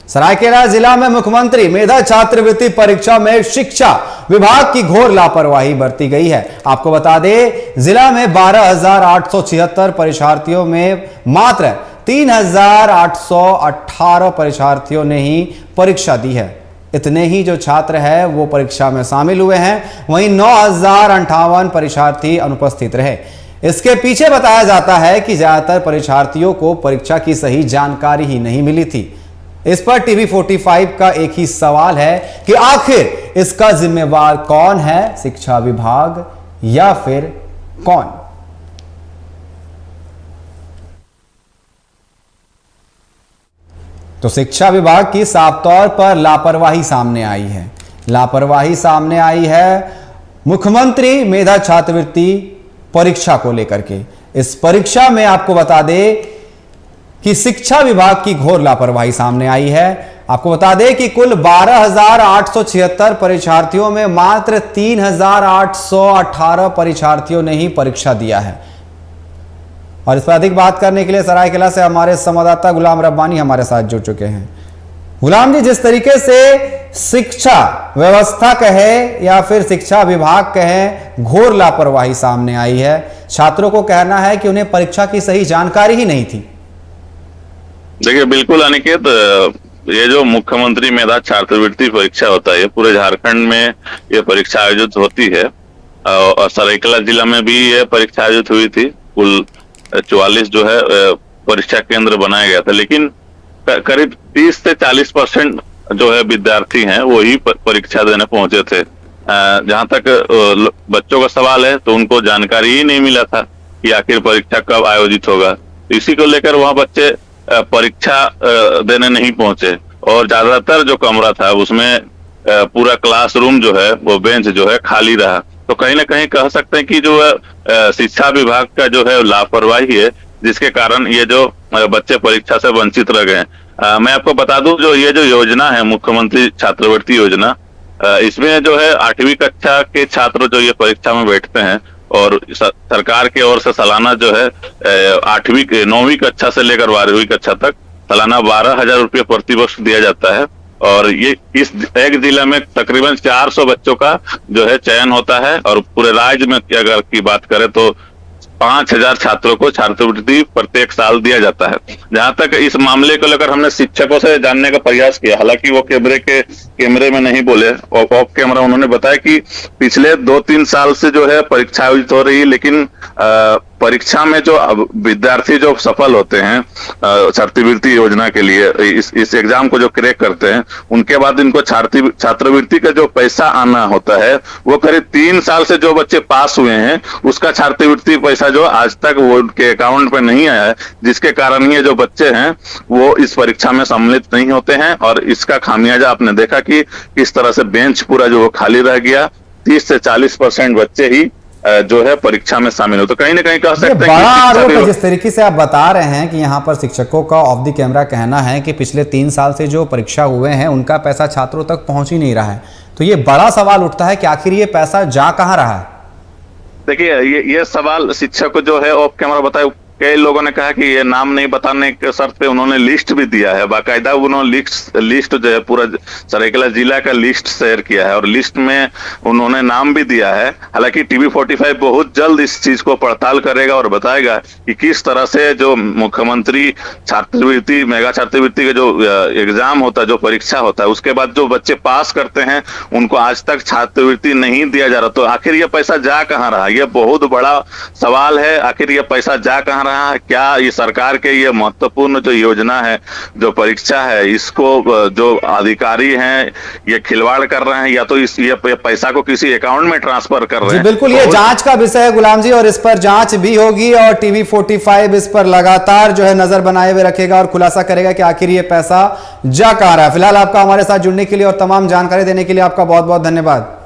सरायकेला जिला में मुख्यमंत्री मेधा छात्रवृत्ति परीक्षा में शिक्षा विभाग की घोर लापरवाही बरती गई है। आपको बता दें, जिला में 12,876 परीक्षार्थियों में मात्र 3,818 परीक्षार्थियों ने ही परीक्षा दी है। इतने ही जो छात्र हैं वो परीक्षा में शामिल हुए हैं, वहीं 9,058 परीक्षार्थी अनुपस्थित रहे। इसके पीछे बताया जाता है कि ज्यादातर परीक्षार्थियों को परीक्षा की सही जानकारी ही नहीं मिली थी। इस पर टीवी 45 का एक ही सवाल है कि आखिर इसका जिम्मेवार कौन है, शिक्षा विभाग या फिर कौन? तो शिक्षा विभाग की साफ तौर पर लापरवाही सामने आई है। लापरवाही सामने आई है मुख्यमंत्री मेधा छात्रवृत्ति परीक्षा को लेकर के। इस परीक्षा में आपको बता दें कि शिक्षा विभाग की घोर लापरवाही सामने आई है। आपको बता दें कि कुल 12,876 परीक्षार्थियों में मात्र 3,818 परीक्षार्थियों ने ही परीक्षा दिया है। और इस पर अधिक बात करने के लिए सरायकेला से हमारे संवाददाता गुलाम रब्बानी हमारे साथ जुड़ चुके हैं। गुलाम जी, जिस तरीके से शिक्षा व्यवस्था कहे या फिर शिक्षा विभाग कहे, घोर लापरवाही सामने आई है। छात्रों को कहना है कि उन्हें परीक्षा की सही जानकारी ही नहीं थी। देखिए, बिल्कुल अनिकेत, ये जो मुख्यमंत्री मेधा छात्रवृत्ति परीक्षा होता है, ये पूरे झारखंड में ये परीक्षा आयोजित होती है और सरायकेला जिला में भी ये परीक्षा आयोजित हुई थी। कुल 44 जो है परीक्षा केंद्र बनाया गया था, लेकिन करीब 30 से 40% जो है विद्यार्थी हैं वो ही परीक्षा देने पहुंचे थे। जहां तक बच्चों का सवाल है तो उनको जानकारी ही नहीं मिला था कि आखिर परीक्षा कब आयोजित होगा। इसी को लेकर वहां बच्चे परीक्षा देने नहीं पहुंचे और ज्यादातर जो कमरा था उसमें पूरा क्लासरूम जो है वो बेंच जो है खाली रहा। तो कहीं ना कहीं कह सकते हैं कि जो शिक्षा विभाग का जो है लापरवाही है, जिसके कारण ये जो बच्चे परीक्षा से वंचित रह गए। मैं आपको बता दूं, जो ये जो योजना है मुख्यमंत्री छात्रवृत्ति योजना, इसमें जो है 8वीं कक्षा के छात्र जो ये परीक्षा में बैठते हैं और सरकार की ओर से सालाना जो है 9वीं कक्षा से लेकर 12वीं कक्षा तक सालाना 12,000 रुपये प्रतिवर्ष दिया जाता है। और ये इस एक जिले में तकरीबन 400 बच्चों का जो है चयन होता है और पूरे राज्य में अगर की बात करें तो 5,000 छात्रों को छात्रवृत्ति प्रत्येक साल दिया जाता है। जहां तक इस मामले को लेकर हमने शिक्षकों से जानने का प्रयास किया, हालांकि वो कैमरे में नहीं बोले, ऑफ कैमरा उन्होंने बताया कि पिछले 2-3 साल से जो है परीक्षा आयोजित हो रही है, लेकिन परीक्षा में जो विद्यार्थी जो सफल होते हैं छात्रवृत्ति योजना के लिए, इस एग्जाम को जो क्रैक करते हैं, उनके बाद इनको छात्रवृत्ति का जो पैसा आना होता है वो करीब 3 साल से जो बच्चे पास हुए हैं उसका छात्रवृत्ति पैसा जो आज तक वो उनके अकाउंट पे नहीं आया है, जिसके कारण ये जो बच्चे हैं वो इस परीक्षा में सम्मिलित नहीं होते हैं। और इसका खामियाजा आपने देखा कि किस तरह से बेंच पूरा जो वो खाली रह गया। 30 से 40% बच्चे ही जो है परीक्षा में शामिल हो। तो कहीं ना कहीं कह सकते हैं बड़ा आरोप है। जिस तरीके से आप बता रहे हैं कि यहाँ पर शिक्षकों का ऑफ द कैमरा कहना है कि पिछले 3 साल से जो परीक्षा हुए हैं उनका पैसा छात्रों तक पहुंच ही नहीं रहा है, तो ये बड़ा सवाल उठता है कि आखिर ये पैसा जा कहाँ रहा है? देखिए, ये सवाल शिक्षक को जो है ऑफ कैमरा बताए, कई लोगों ने कहा कि ये नाम नहीं बताने के शर्त पे उन्होंने लिस्ट भी दिया है। बाकायदा उन्होंने लिस्ट जो है पूरा सरायकेला जिला का लिस्ट शेयर किया है और लिस्ट में उन्होंने नाम भी दिया है। हालांकि टीवी 45 बहुत जल्द इस चीज को पड़ताल करेगा और बताएगा कि किस तरह से जो मुख्यमंत्री छात्रवृत्ति मेगा छात्रवृत्ति का जो एग्जाम होता है, जो परीक्षा होता है, उसके बाद जो बच्चे पास करते हैं उनको आज तक छात्रवृत्ति नहीं दिया जा रहा। तो आखिर ये पैसा जा कहाँ रहा? ये बहुत बड़ा सवाल है। आखिर ये पैसा जा कहाँ रहा है? क्या ये सरकार के ये महत्वपूर्ण जो योजना है, जो परीक्षा है, इसको जो अधिकारी हैं ये खिलवाड़ कर रहे हैं या तो ये पैसा को किसी अकाउंट में ट्रांसफर कर रहे हैं? बिल्कुल, ये जांच का विषय है गुलाम जी, और इस पर जांच भी होगी और टीवी 45 इस पर लगातार जो है नजर बनाए हुए रखेगा और खुलासा करेगा कि आखिर ये पैसा जा कहाँ रहा है। फिलहाल आपका हमारे साथ जुड़ने के लिए और तमाम जानकारी देने के लिए आपका बहुत बहुत धन्यवाद।